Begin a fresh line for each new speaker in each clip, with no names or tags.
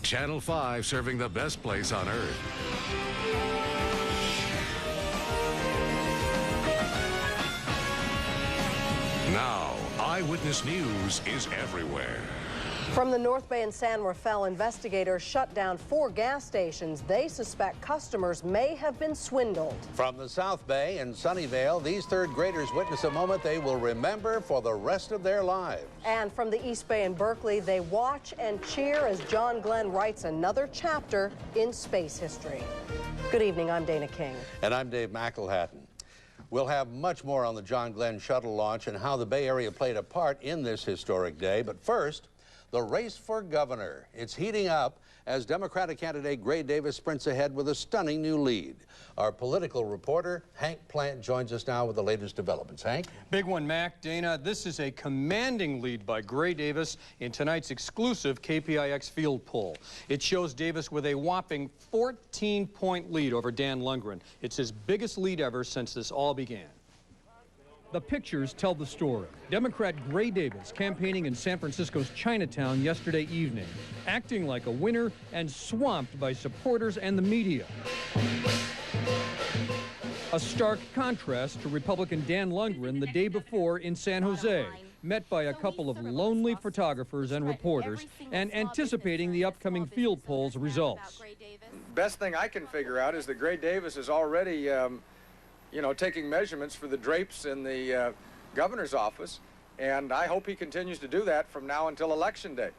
Channel 5 serving the best place on earth. Now, Eyewitness News is everywhere.
From the North Bay and San Rafael, investigators shut down 4 gas stations. They suspect customers may have been swindled.
From the South Bay and Sunnyvale, these third graders witness a moment they will remember for the rest of their lives.
And from the East Bay and Berkeley, they watch and cheer as John Glenn writes another chapter in space history. Good evening, I'm Dana King.
And I'm Dave McElhatton. We'll have much more on the John Glenn shuttle launch and how the Bay Area played a part in this historic day. But first, the race for governor. It's heating up as Democratic candidate Gray Davis sprints ahead with a stunning new lead. Our political reporter, Hank Plant, joins us now with the latest developments. Hank?
Big one, Mac. Dana, this is a commanding lead by Gray Davis in tonight's exclusive KPIX field poll. It shows Davis with a whopping 14-point lead over Dan Lundgren. It's his biggest lead ever since this all began. The pictures tell the story. Democrat Gray Davis campaigning in San Francisco's Chinatown yesterday evening, acting like a winner and swamped by supporters and the media. A stark contrast to Republican Dan Lundgren the day before in San Jose, met by a couple of lonely photographers and reporters and anticipating the upcoming field poll's results.
Best thing I can figure out is that Gray Davis is already taking measurements for the drapes in the governor's office, and I hope he continues to do that from now until Election Day.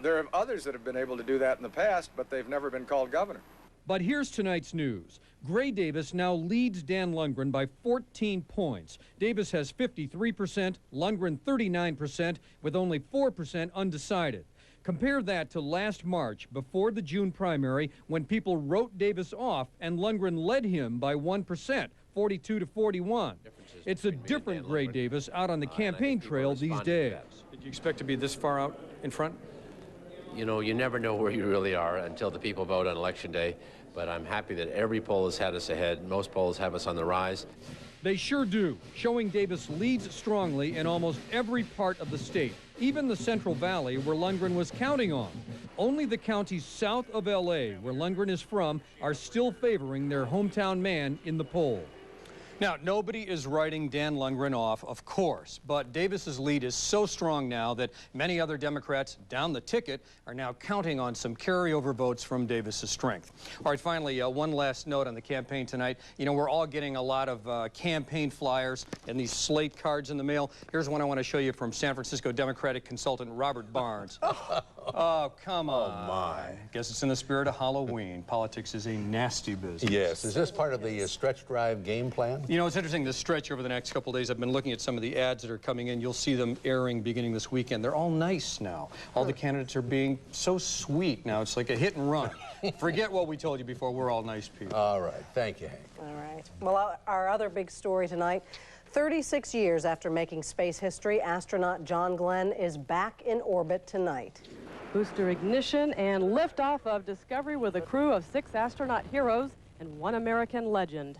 There are others that have been able to do that in the past, but they've never been called governor.
But here's tonight's news. Gray Davis now leads Dan Lundgren by 14 points. Davis has 53%, Lundgren 39%, with only 4% undecided. Compare that to last March, before the June primary, when people wrote Davis off and Lundgren led him by 1%, 42 to 41. It's a different Gray Davis out on the campaign trail these days. Did you expect to be this far out in front?
You know, you never know where you really are until the people vote on Election Day, but I'm happy that every poll has had us ahead. Most polls have us on the rise.
They sure do, showing Davis leads strongly in almost every part of the state, even the Central Valley, where Lundgren was counting on. Only the counties south of L.A., where Lundgren is from, are still favoring their hometown man in the poll. Now, nobody is writing Dan Lundgren off, of course, but Davis's lead is so strong now that many other Democrats down the ticket are now counting on some carryover votes from Davis's strength. All right, finally, one last note on the campaign tonight. You know, we're all getting a lot of campaign flyers and these slate cards in the mail. Here's one I want to show you from San Francisco Democratic consultant Robert Barnes. Oh, come on.
Oh, my.
Guess it's in the spirit of Halloween. Politics is a nasty business.
Yes. Is this part of the stretch drive game plan?
You know, it's interesting, this stretch over the next couple of days. I've been looking at some of the ads that are coming in. You'll see them airing beginning this weekend. They're all nice now. All the candidates are being so sweet now. It's like a hit and run. Forget what we told you before. We're all nice people.
All right. Thank you, Hank.
All right. Well, our other big story tonight, 36 years after making space history, astronaut John Glenn is back in orbit tonight.
Booster ignition and liftoff of Discovery with a crew of 6 astronaut heroes and 1 American legend.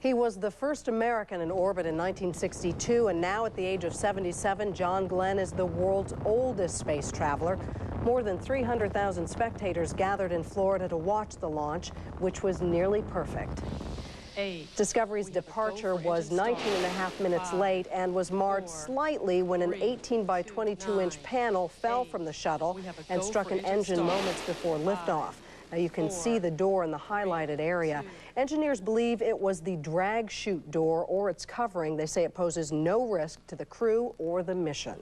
He was the first American in orbit in 1962, and now at the age of 77, John Glenn is the world's oldest space traveler. More than 300,000 spectators gathered in Florida to watch the launch, which was nearly perfect. Discovery's departure was 19.5 minutes late and was marred slightly when an 18 by 22-inch panel fell from the shuttle and struck an engine moments before liftoff. Now you can see the door in the highlighted area. Engineers believe it was the drag chute door or its covering. They say it poses no risk to the crew or the mission.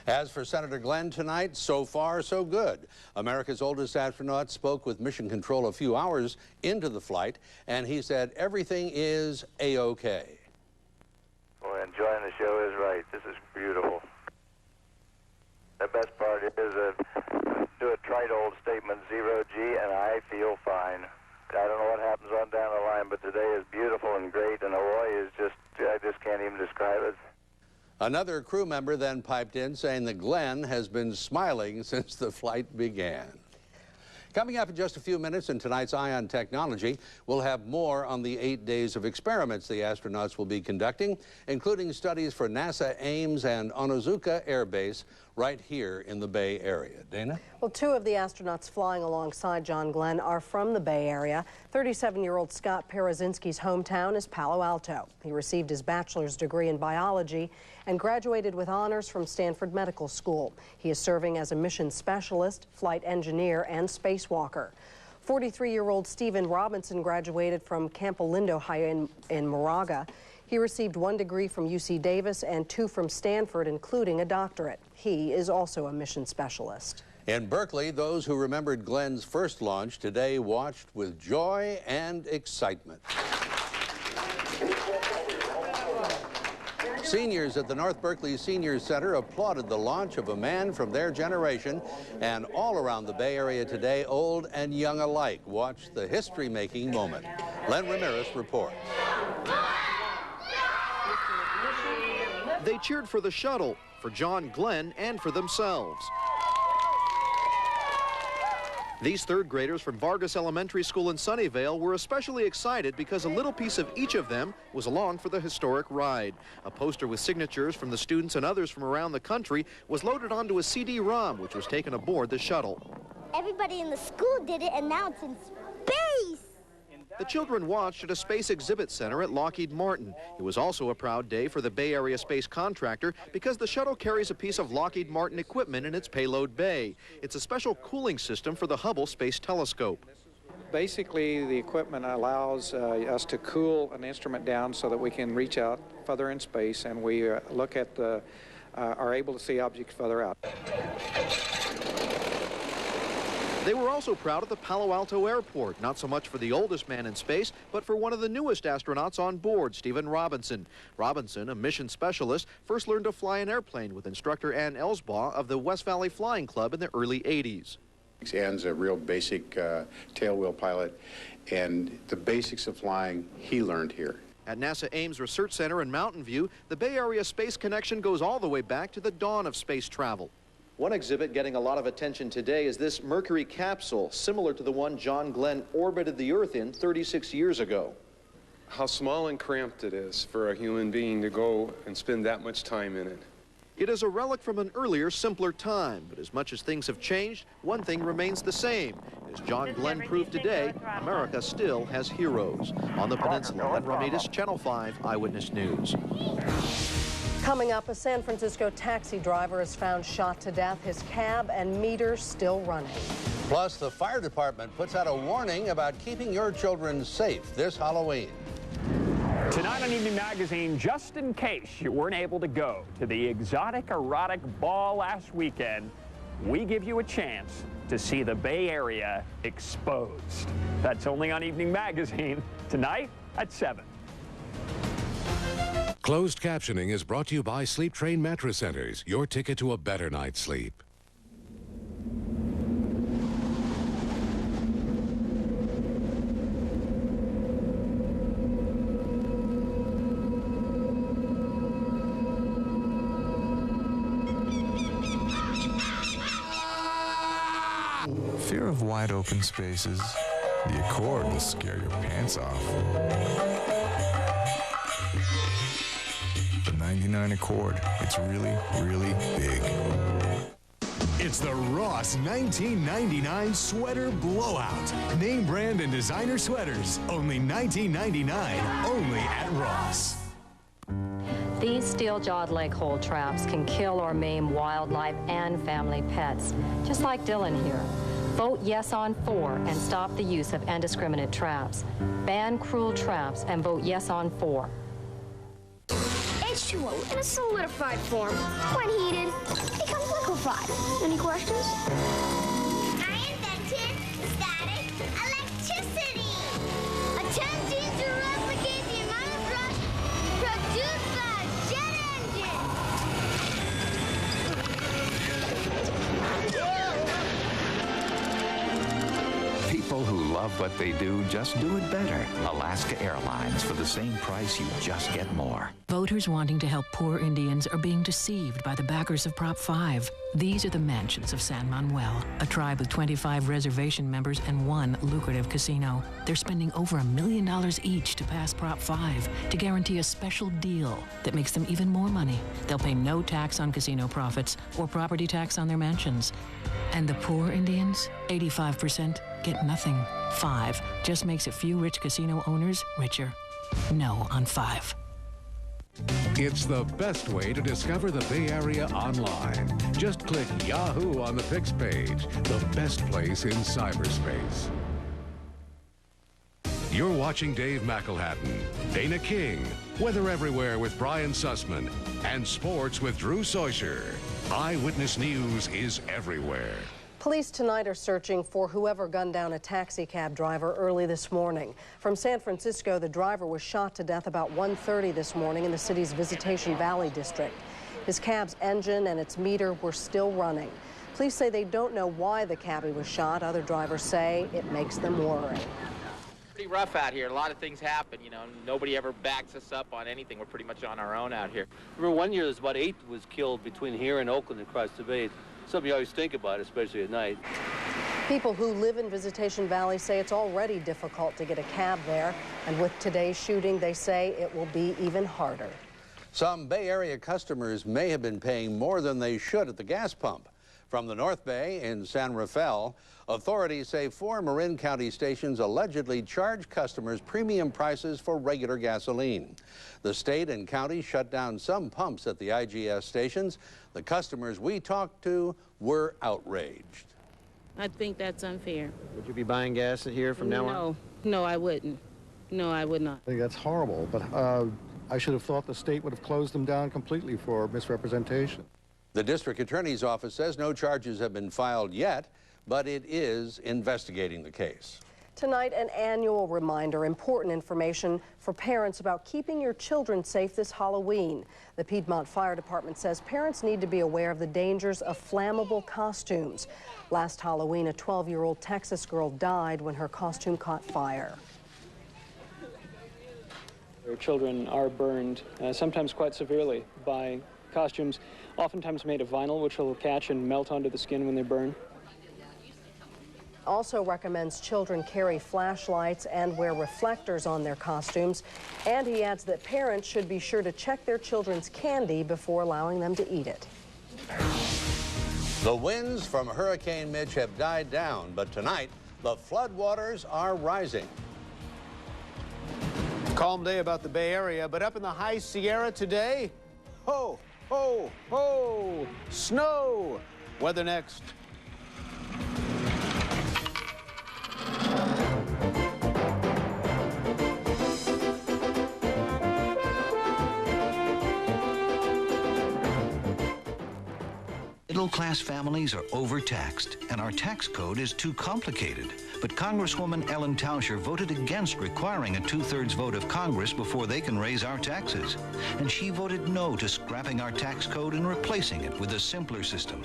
As for Senator Glenn tonight, so far, so good. America's oldest astronaut spoke with Mission Control a few hours into the flight, and he said everything is A-OK.
Boy, enjoying the show is right. This is beautiful. The best part is do a trite old statement, 0G, and I feel fine. I don't know what happens on down the line, but today is beautiful and great, and Hawaii is just, I just can't even describe it.
Another crew member then piped in saying that Glenn has been smiling since the flight began. Coming up in just a few minutes in tonight's Eye on Technology, we'll have more on the 8 days of experiments the astronauts will be conducting, including studies for NASA Ames and Onizuka Air Base, right here in the Bay Area. Dana?
Well, two of the astronauts flying alongside John Glenn are from the Bay Area. 37-year-old Scott Parazynski's hometown is Palo Alto. He received his bachelor's degree in biology and graduated with honors from Stanford Medical School. He is serving as a mission specialist, flight engineer, and spacewalker. 43-year-old Stephen Robinson graduated from Campo Lindo High in Moraga. He received 1 degree from UC Davis and 2 from Stanford, including a doctorate. He is also a mission specialist.
In Berkeley, those who remembered Glenn's first launch today watched with joy and excitement. Seniors at the North Berkeley Senior Center applauded the launch of a man from their generation, and all around the Bay Area today, old and young alike watched the history-making moment. Len Ramirez reports.
They cheered for the shuttle, for John Glenn, and for themselves. These third graders from Vargas Elementary School in Sunnyvale were especially excited because a little piece of each of them was along for the historic ride. A poster with signatures from the students and others from around the country was loaded onto a CD-ROM, which was taken aboard the shuttle.
Everybody in the school did it, and now it's in space!
The children watched at a space exhibit center at Lockheed Martin. It was also a proud day for the Bay Area space contractor because the shuttle carries a piece of Lockheed Martin equipment in its payload bay. It's a special cooling system for the Hubble Space Telescope.
Basically, the equipment allows us to cool an instrument down so that we can reach out further in space, and we look at are able to see objects further out.
They were also proud of the Palo Alto Airport, not so much for the oldest man in space, but for one of the newest astronauts on board, Stephen Robinson. Robinson, a mission specialist, first learned to fly an airplane with instructor Ann Elsbaugh of the West Valley Flying Club in the early 80s.
Ann's a real basic tailwheel pilot, and the basics of flying he learned here.
At NASA Ames Research Center in Mountain View, the Bay Area space connection goes all the way back to the dawn of space travel. One exhibit getting a lot of attention today is this Mercury capsule, similar to the one John Glenn orbited the Earth in 36 years ago.
How small and cramped it is for a human being to go and spend that much time in it.
It is a relic from an earlier, simpler time, but as much as things have changed, one thing remains the same. As John Glenn proved today, America still has heroes. On the peninsula, Len Ramirez, Channel 5 Eyewitness News.
Coming up, a San Francisco taxi driver is found shot to death, his cab and meter still running.
Plus, the fire department puts out a warning about keeping your children safe this Halloween.
Tonight on Evening Magazine, just in case you weren't able to go to the exotic erotic ball last weekend, we give you a chance to see the Bay Area exposed. That's only on Evening Magazine, tonight at 7.
Closed captioning is brought to you by Sleep Train Mattress Centers, your ticket to a better night's sleep.
Fear of wide open spaces. The Accord will scare your pants off. The 99 Accord. It's really, really big.
It's the Ross 1999 Sweater Blowout. Name brand and designer sweaters. Only $19.99. Only at Ross.
These steel-jawed leg hold traps can kill or maim wildlife and family pets, just like Dylan here. Vote yes on 4 and stop the use of indiscriminate traps. Ban cruel traps and vote yes on 4.
H2O in a solidified form. When heated, becomes liquefied. Any questions? I invented static electricity. Attempting to replicate the amount of thrust produced by a jet engine.
People who love love what they do, just do it better. Alaska Airlines, for the same price, you just get more.
Voters wanting to help poor Indians are being deceived by the backers of Prop 5. These are the mansions of San Manuel, a tribe with 25 reservation members and one lucrative casino. They're spending over $1 million each to pass Prop 5 to guarantee a special deal that makes them even more money. They'll pay no tax on casino profits or property tax on their mansions. And the poor Indians, 85%, get nothing. 5 just makes a few rich casino owners richer. No on 5.
It's the best way to discover the Bay Area online. Just click Yahoo on the PIX page, the best place in cyberspace. You're watching Dave McElhatton, Dana King, Weather Everywhere with Brian Sussman, and Sports with Drew Tauscher. Eyewitness News is everywhere.
Police tonight are searching for whoever gunned down a taxi cab driver early this morning. From San Francisco, the driver was shot to death about 1:30 this morning in the city's Visitation Valley district. His cab's engine and its meter were still running. Police say they don't know why the cabbie was shot. Other drivers say it makes them worry.
Pretty rough out here. A lot of things happen, you know. Nobody ever backs us up on anything. We're pretty much on our own out here.
Remember one year there's about 8 was killed between here and Oakland across the bay. Something you always think about, especially at night.
People who live in Visitation Valley say it's already difficult to get a cab there, and with today's shooting, they say it will be even harder.
Some Bay Area customers may have been paying more than they should at the gas pump. From the North Bay in San Rafael, authorities say 4 Marin County stations allegedly charge customers premium prices for regular gasoline. The state and county shut down some pumps at the IGS stations. The customers we talked to were outraged.
I think that's unfair.
Would you be buying gas here from now on?
No, I wouldn't. No, I would not.
I think that's horrible, but I should have thought the state would have closed them down completely for misrepresentation.
The district attorney's office says no charges have been filed yet, but it is investigating the case.
Tonight, an annual reminder, important information for parents about keeping your children safe this Halloween. The Piedmont Fire Department says parents need to be aware of the dangers of flammable costumes. Last Halloween, a 12-year-old Texas girl died when her costume caught fire.
Their children are burned, sometimes quite severely, by costumes, oftentimes made of vinyl, which will catch and melt onto the skin when they burn.
Also recommends children carry flashlights and wear reflectors on their costumes. And he adds that parents should be sure to check their children's candy before allowing them to eat it.
The winds from Hurricane Mitch have died down, but tonight the floodwaters are rising.
Calm day about the Bay Area, but up in the high Sierra today, ho, ho, ho, snow. Weather next.
Middle-class families are overtaxed, and our tax code is too complicated. But Congresswoman Ellen Tauscher voted against requiring a 2/3 vote of Congress before they can raise our taxes. And she voted no to scrapping our tax code and replacing it with a simpler system.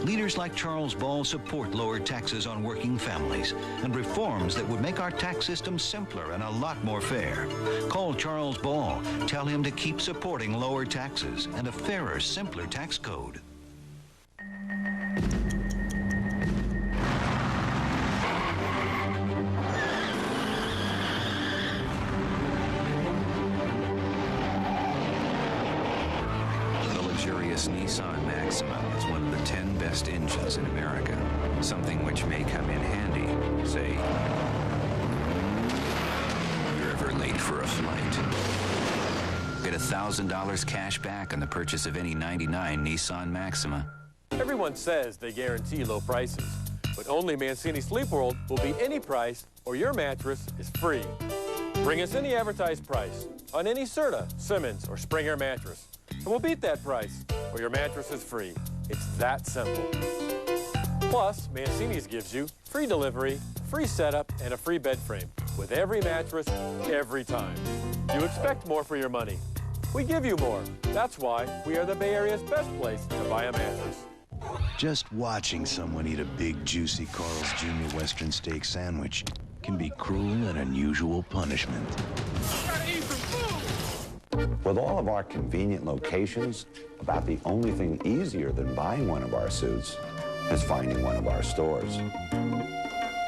Leaders like Charles Ball support lower taxes on working families and reforms that would make our tax system simpler and a lot more fair. Call Charles Ball. Tell him to keep supporting lower taxes and a fairer, simpler tax code.
Nissan Maxima is one of the 10 best engines in America, something which may come in handy, say, you're ever late for a flight. Get $1,000 cash back on the purchase of any '99 Nissan Maxima.
Everyone says they guarantee low prices, but only Mancini Sleep World will be any price or your mattress is free. Bring us any advertised price on any Serta, Simmons, or Springer mattress, and we'll beat that price, or your mattress is free. It's that simple. Plus, Mancini's gives you free delivery, free setup, and a free bed frame with every mattress, every time. You expect more for your money. We give you more. That's why we are the Bay Area's best place to buy a mattress.
Just watching someone eat a big, juicy Carl's Jr. Western steak sandwich
can be cruel and unusual punishment.
With all of our convenient locations, about the only thing easier than buying one of our suits is finding one of our stores.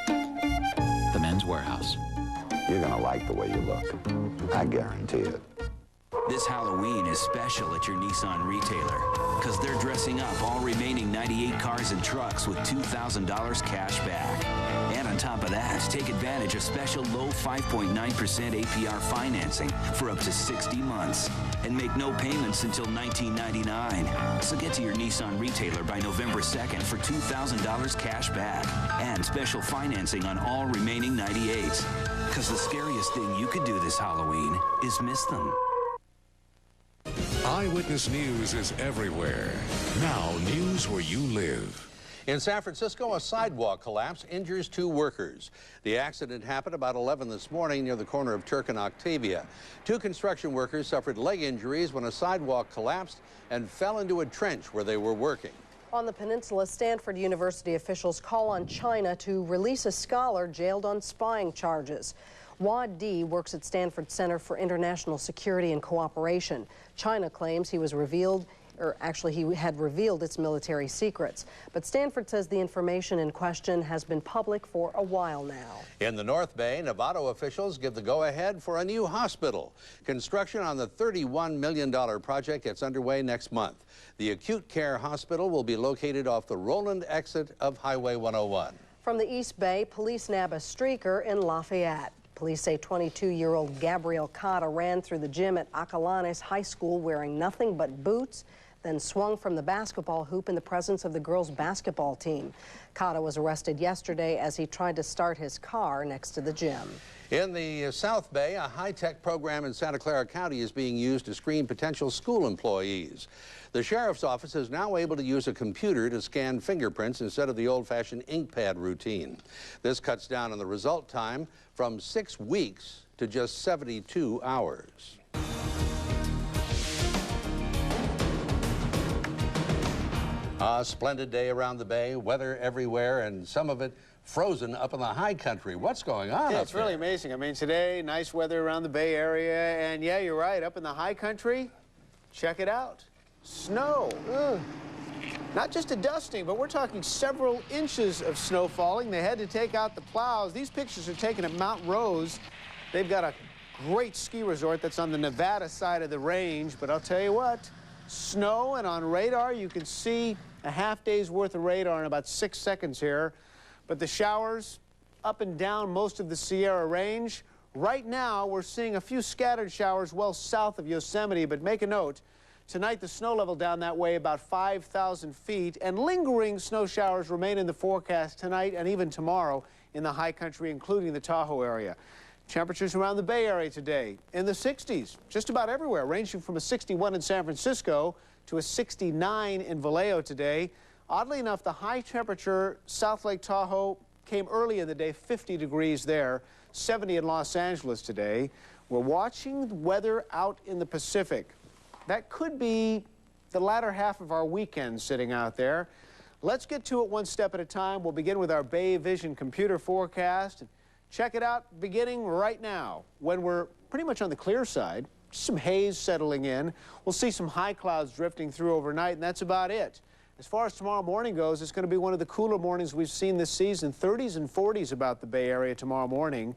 The Men's Warehouse.
You're gonna like the way you look. I guarantee it.
This Halloween is special at your Nissan retailer because they're dressing up all remaining 98 cars and trucks with $2,000 cash back. And on top of that, take advantage of special low 5.9% APR financing for up to 60 months and make no payments until $19.99. So get to your Nissan retailer by November 2nd for $2,000 cash back and special financing on all remaining 98s. Because the scariest thing you could do this Halloween is miss them.
Eyewitness News is everywhere. Now, news where you live.
In San Francisco, a sidewalk collapse injures 2 workers. The accident happened about 11 this morning near the corner of Turk and Octavia. 2 construction workers suffered leg injuries when a sidewalk collapsed and fell into a trench where they were working.
On the peninsula, Stanford University officials call on China to release a scholar jailed on spying charges. Wad Di works at Stanford Center for International Security and Cooperation. China claims he had revealed its military secrets. But Stanford says the information in question has been public for a while now.
In the North Bay, Novato officials give the go-ahead for a new hospital. Construction on the $31 million project gets underway next month. The acute care hospital will be located off the Roland exit of Highway 101.
From the East Bay, police nab a streaker in Lafayette. Police say 22-year-old Gabriel Cotta ran through the gym at Acalanes High School wearing nothing but boots, then swung from the basketball hoop in the presence of the girls' basketball team. Cotta was arrested yesterday as he tried to start his car next to the gym.
In the South Bay, a high-tech program in Santa Clara County is being used to screen potential school employees. The sheriff's office is now able to use a computer to scan fingerprints instead of the old-fashioned ink pad routine. This cuts down on the result time from 6 weeks to just 72 hours. A splendid day around the bay, weather everywhere, and some of it frozen up in the high country. What's going on?
Yeah, it's really amazing. I mean, today, nice weather around the Bay Area, and yeah, you're right, up in the high country, check it out. Snow. Not just a dusting, but we're talking several inches of snow falling. They had to take out the plows. These pictures are taken at Mount Rose. They've got a great ski resort that's on the Nevada side of the range, but I'll tell you what, snow, and on radar you can see a half day's worth of radar in about 6 seconds here. But the showers up and down most of the Sierra Range. Right now, we're seeing a few scattered showers well south of Yosemite, but make a note, tonight the snow level down that way about 5,000 feet, and lingering snow showers remain in the forecast tonight and even tomorrow in the high country, including the Tahoe area. Temperatures around the Bay Area today in the 60s, just about everywhere, ranging from a 61 in San Francisco to a 69 in Vallejo today. Oddly enough, the high temperature South Lake Tahoe came early in the day, 50 degrees there, 70 in Los Angeles today. We're watching the weather out in the Pacific. That could be the latter half of our weekend sitting out there. Let's get to it one step at a time. We'll begin with our Bay Vision computer forecast. Check it out beginning right now when we're pretty much on the clear side. Some haze settling in. We'll see some high clouds drifting through overnight, and that's about it. As far as tomorrow morning goes, it's going to be one of the cooler mornings we've seen this season. 30s and 40s about the Bay Area tomorrow morning.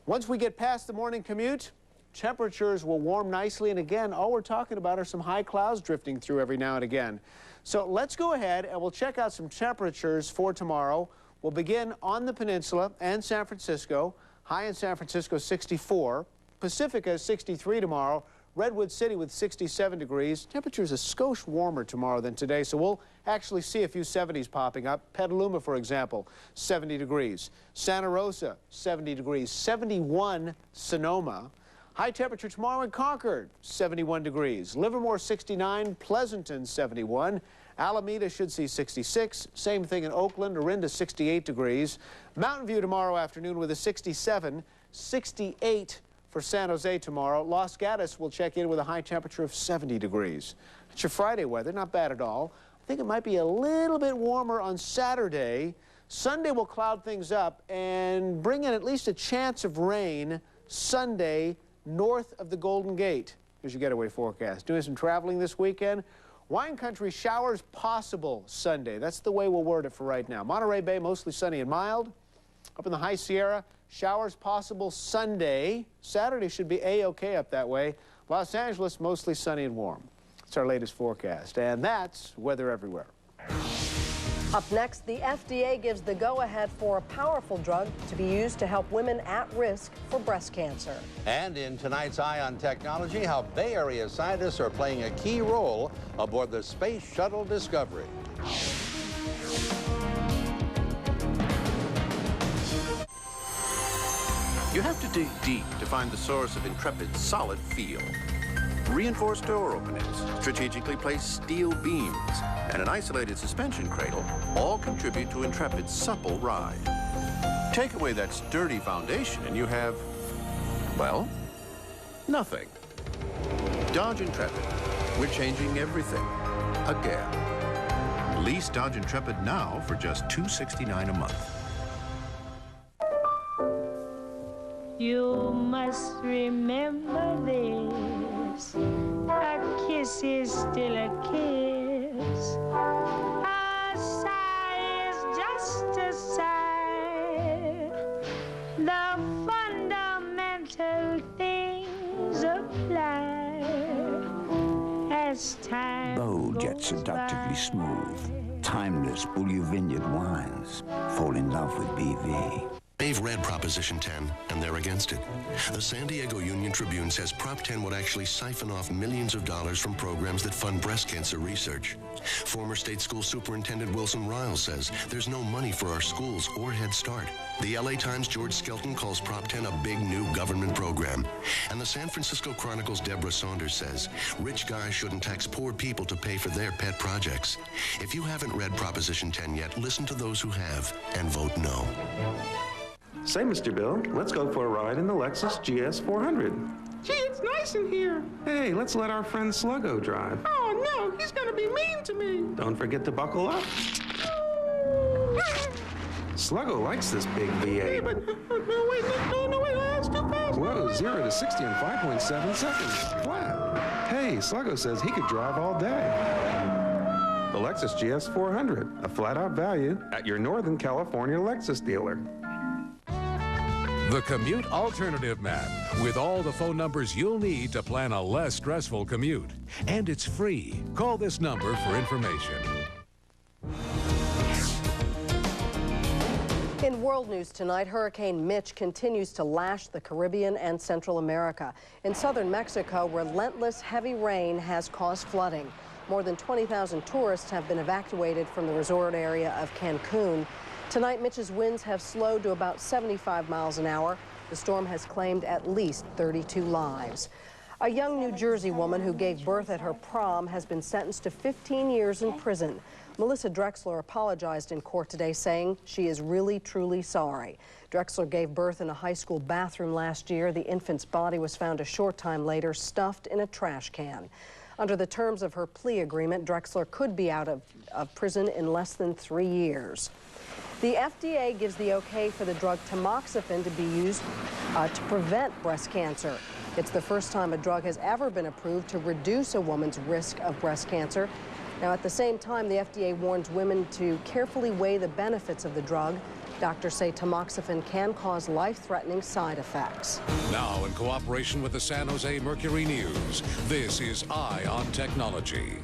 Once we get past the morning commute, temperatures will warm nicely. And again, all we're talking about are some high clouds drifting through every now and again. So let's go ahead and we'll check out some temperatures for tomorrow. We'll begin on the peninsula and San Francisco. High in San Francisco, 64. Pacifica, 63 tomorrow. Redwood City with 67 degrees. Temperatures a skosh warmer tomorrow than today, so we'll actually see a few 70s popping up. Petaluma, for example, 70 degrees. Santa Rosa, 70 degrees. 71 Sonoma. High temperature tomorrow in Concord, 71 degrees. Livermore, 69. Pleasanton, 71. Alameda should see 66. Same thing in Oakland. Orinda, 68 degrees. Mountain View tomorrow afternoon with a 67. 68 for San Jose tomorrow. Los Gatos will check in with a high temperature of 70 degrees. It's your Friday weather, not bad at all. I think it might be a little bit warmer on Saturday. Sunday will cloud things up and bring in at least a chance of rain Sunday north of the Golden Gate. Here's your getaway forecast. Doing some traveling this weekend. Wine country, showers possible Sunday. That's the way we'll word it for right now. Monterey Bay, mostly sunny and mild. Up in the High Sierra, showers possible Sunday. Saturday should be A-OK up that way. Los Angeles, mostly sunny and warm. It's our latest forecast, and that's weather everywhere.
Up next, the FDA gives the go-ahead for a powerful drug to be used to help women at risk for breast cancer.
And in tonight's Eye on Technology, how Bay Area scientists are playing a key role aboard the Space Shuttle Discovery.
You have to dig deep to find the source of Intrepid's solid feel. Reinforced door openings, strategically placed steel beams, and an isolated suspension cradle all contribute to Intrepid's supple ride. Take away that sturdy foundation and you have, well, nothing. Dodge Intrepid. We're changing everything. Again. Lease Dodge Intrepid now for just $269 a month.
You must remember this. A kiss is still a kiss. A sigh is just a sigh. The fundamental things apply as time
Bold yet seductively smooth. Timeless Beaulieu Vineyard wines. Fall in love with BV.
They've read Proposition 10, and they're against it. The San Diego Union Tribune says Prop 10 would actually siphon off millions of dollars from programs that fund breast cancer research. Former state school superintendent Wilson Riles says there's no money for our schools or Head Start. The LA Times' George Skelton calls Prop 10 a big new government program. And the San Francisco Chronicle's Deborah Saunders says rich guys shouldn't tax poor people to pay for their pet projects. If you haven't read Proposition 10 yet, listen to those who have and vote no.
Say, Mr. Bill, let's go for a ride in the Lexus GS 400.
Gee, it's nice in here.
Hey, let's let our friend Sluggo drive.
Oh, no, he's gonna be mean to me.
Don't forget to buckle up. Sluggo likes this big V8.
Hey, but, no, wait, that's too fast.
Whoa, 0 to 60 in 5.7 seconds. Flat. Hey, Sluggo says he could drive all day. The Lexus GS 400, a flat-out value at your Northern California Lexus dealer.
The Commute Alternative Map, with all the phone numbers you'll need to plan a less stressful commute. And it's free. Call this number for information.
In world news tonight, Hurricane Mitch continues to lash the Caribbean and Central America. In southern Mexico, relentless heavy rain has caused flooding. More than 20,000 tourists have been evacuated from the resort area of Cancun. Tonight, Mitch's winds have slowed to about 75 miles an hour. The storm has claimed at least 32 lives. A young New Jersey woman who gave birth at her prom has been sentenced to 15 years in prison. Melissa Drexler apologized in court today, saying she is really, truly sorry. Drexler gave birth in a high school bathroom last year. The infant's body was found a short time later, stuffed in a trash can. Under the terms of her plea agreement, Drexler could be out of prison in less than 3 years. The FDA gives the okay for the drug tamoxifen to be used to prevent breast cancer. It's the first time a drug has ever been approved to reduce a woman's risk of breast cancer. Now, at the same time, the FDA warns women to carefully weigh the benefits of the drug. Doctors say tamoxifen can cause life-threatening side effects.
Now, in cooperation with the San Jose Mercury News, this is Eye on Technology.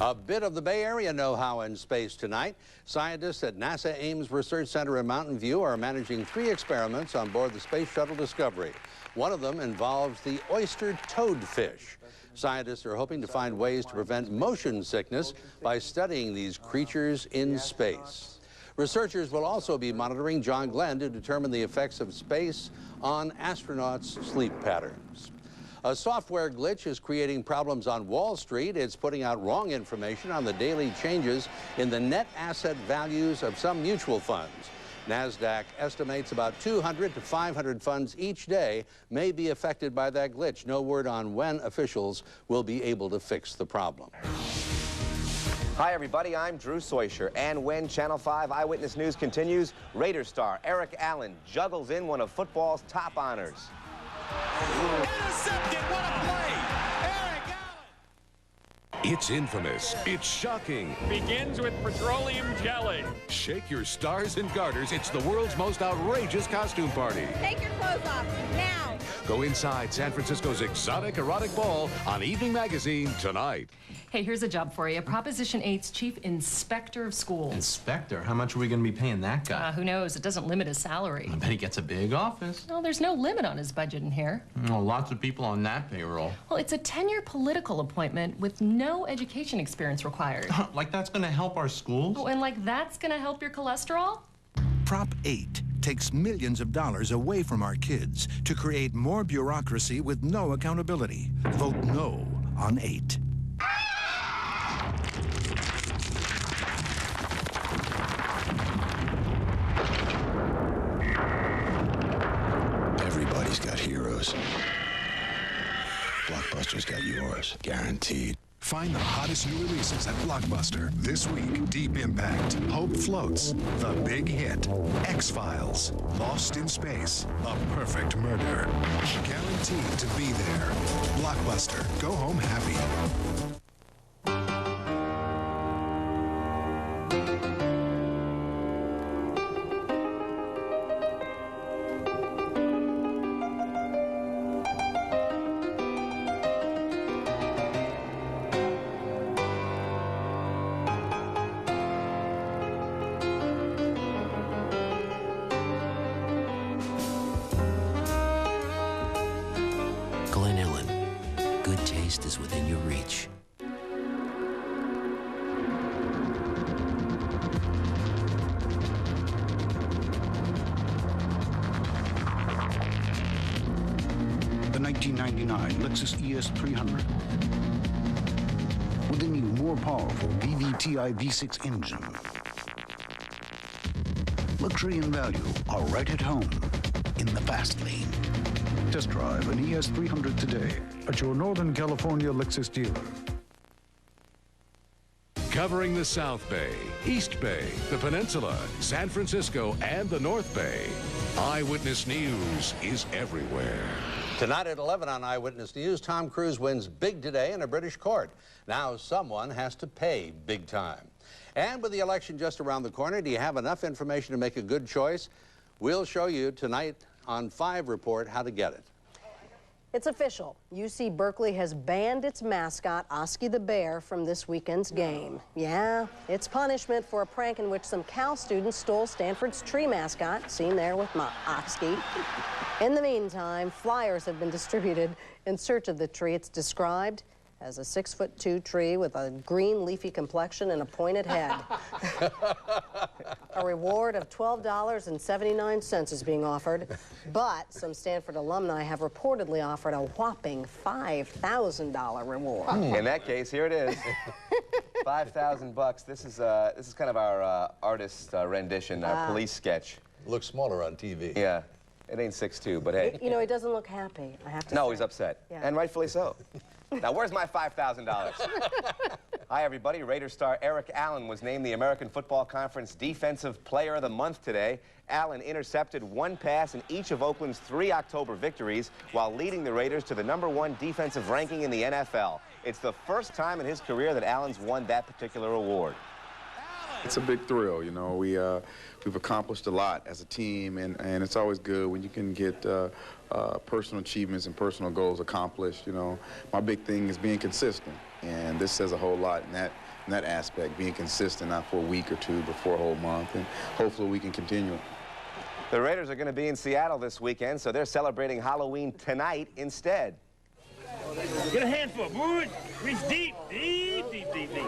A bit of the Bay Area know-how in space tonight. Scientists at NASA Ames Research Center in Mountain View are managing 3 experiments on board the Space Shuttle Discovery. One of them involves the oyster toadfish. Scientists are hoping to find ways to prevent motion sickness by studying these creatures in space. Researchers will also be monitoring John Glenn to determine the effects of space on astronauts' sleep patterns. A software glitch is creating problems on Wall Street. It's putting out wrong information on the daily changes in the net asset values of some mutual funds. NASDAQ estimates about 200 to 500 funds each day may be affected by that glitch. No word on when officials will be able to fix the problem.
Hi, everybody. I'm Drew Soisher. And when Channel 5 Eyewitness News continues, Raiders star Eric Allen juggles in one of football's top honors.
Intercepted. What a play. Eric Allen.
It's infamous. It's shocking.
Begins with petroleum jelly.
Shake your stars and garters. It's the world's most outrageous costume party.
Take your clothes off now.
Go inside San Francisco's exotic erotic ball on Evening Magazine tonight.
Hey, here's a job for you. Proposition 8's Chief Inspector of Schools.
Inspector? How much are we going to be paying that guy?
Who knows? It doesn't limit his salary.
I bet he gets a big office.
Well, there's no limit on his budget in here.
Oh, lots of people on that payroll.
Well, it's a 10-year political appointment with no education experience required.
Like that's going to help our schools?
Oh, and like that's going to help your cholesterol?
Prop 8 takes millions of dollars away from our kids to create more bureaucracy with no accountability. Vote no on 8.
Everybody's got heroes. Blockbuster's got yours, guaranteed.
Find the hottest new releases at Blockbuster. This week, Deep Impact, Hope Floats, The Big Hit, X-Files, Lost in Space, A Perfect Murder. Guaranteed to be there. Blockbuster. Go home happy.
Is within your reach.
The 1999 Lexus ES300 with a new, more powerful VVTi V6 engine. Luxury and value are right at home in the fast lane. Test drive an ES300 today at your Northern California Lexus dealer.
Covering the South Bay, East Bay, the Peninsula, San Francisco, and the North Bay, Eyewitness News is everywhere.
Tonight at 11 on Eyewitness News, Tom Cruise wins big today in a British court. Now someone has to pay big time. And with the election just around the corner, do you have enough information to make a good choice? We'll show you tonight on 5 Report how to get it.
It's official. UC Berkeley has banned its mascot, Oski the Bear, from this weekend's game. Yeah, it's punishment for a prank in which some Cal students stole Stanford's tree mascot, seen there with my Oski. In the meantime, flyers have been distributed in search of the tree. It's described as a 6'2" tree with a green leafy complexion and a pointed head. A reward of $12.79 is being offered, but some Stanford alumni have reportedly offered a whopping $5,000 reward.
In that case, here it is. $5,000. This is kind of our artist rendition, our police sketch.
Looks smaller on TV.
Yeah. It ain't 6'2", but hey.
You know, he doesn't look happy, I have to say.
No, he's upset.
Yeah.
And rightfully so. Now, where's my $5,000? Hi, everybody. Raiders star Eric Allen was named the American Football Conference Defensive Player of the Month today. Allen intercepted 1 pass in each of Oakland's 3 October victories while leading the Raiders to the #1 defensive ranking in the NFL. It's the first time in his career that Allen's won that particular award.
It's a big thrill, you know. We've accomplished a lot as a team, and it's always good when you can get personal achievements and personal goals accomplished, you know. My big thing is being consistent, and this says a whole lot in that aspect, being consistent, not for a week or 2, but for a whole month, and hopefully we can continue it.
The Raiders are going to be in Seattle this weekend, so they're celebrating Halloween tonight instead.
Get a handful. Move. Reach deep, deep, deep, deep, deep.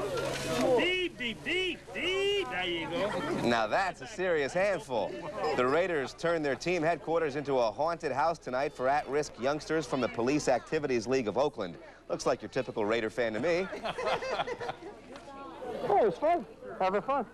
Deep, deep, deep, deep. There you go.
Now that's a serious handful. The Raiders turned their team headquarters into a haunted house tonight for at-risk youngsters from the Police Activities League of Oakland. Looks like your typical Raider fan to me.
Oh, it's fun. Having fun.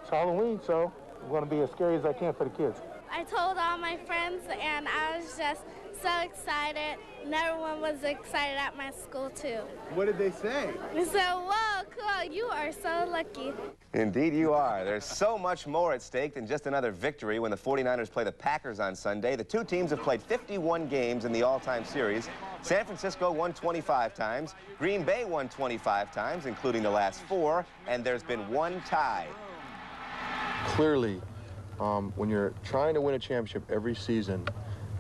It's Halloween, so I'm going to be as scary as I can for the kids.
I told all my friends, and I was just so excited, and everyone was excited at my school, too.
What did they say?
They said, whoa, cool. You are so lucky.
Indeed you are. There's so much more at stake than just another victory when the 49ers play the Packers on Sunday. The two teams have played 51 games in the all-time series. San Francisco won 25 times. Green Bay won 25 times, including the last 4, and there's been one tie.
Clearly, when you're trying to win a championship every season,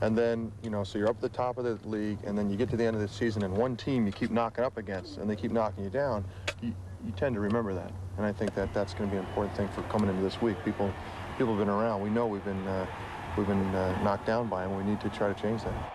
and then, you know, so you're up at the top of the league, and then you get to the end of the season, and one team you keep knocking up against, and they keep knocking you down, you tend to remember that. And I think that that's going to be an important thing for coming into this week. People have been around. We know we've been knocked down by them. We need to try to change that.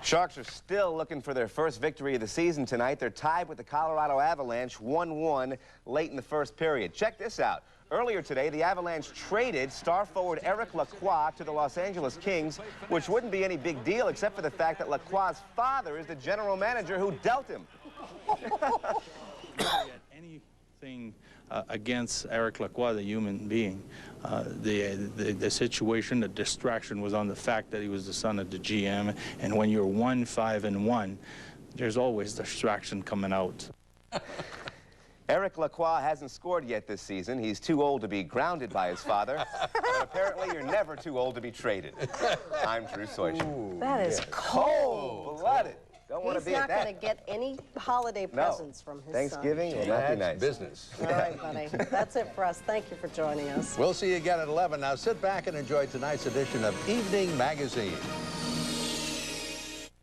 Sharks are still looking for their first victory of the season tonight. They're tied with the Colorado Avalanche 1-1 late in the first period. Check this out. Earlier today, the Avalanche traded star forward Eric Lacroix to the Los Angeles Kings, which wouldn't be any big deal except for the fact that Lacroix's father is the general manager who dealt him.
Anything against Eric Lacroix, the human being. The situation, the distraction was on the fact that he was the son of the GM, and when you're 1-5-1, there's always distraction coming out.
Eric Lacroix hasn't scored yet this season. He's too old to be grounded by his father. But apparently, you're never too old to be traded. I'm Drew Soicher.
That is
cold-blooded. Don't want to be at that.
He's not going to get any holiday presents from his
Thanksgiving
son.
will not be nice.
Business.
All right, buddy. That's it for us. Thank you for joining us.
We'll see you again at 11. Now sit back and enjoy tonight's edition of Evening Magazine.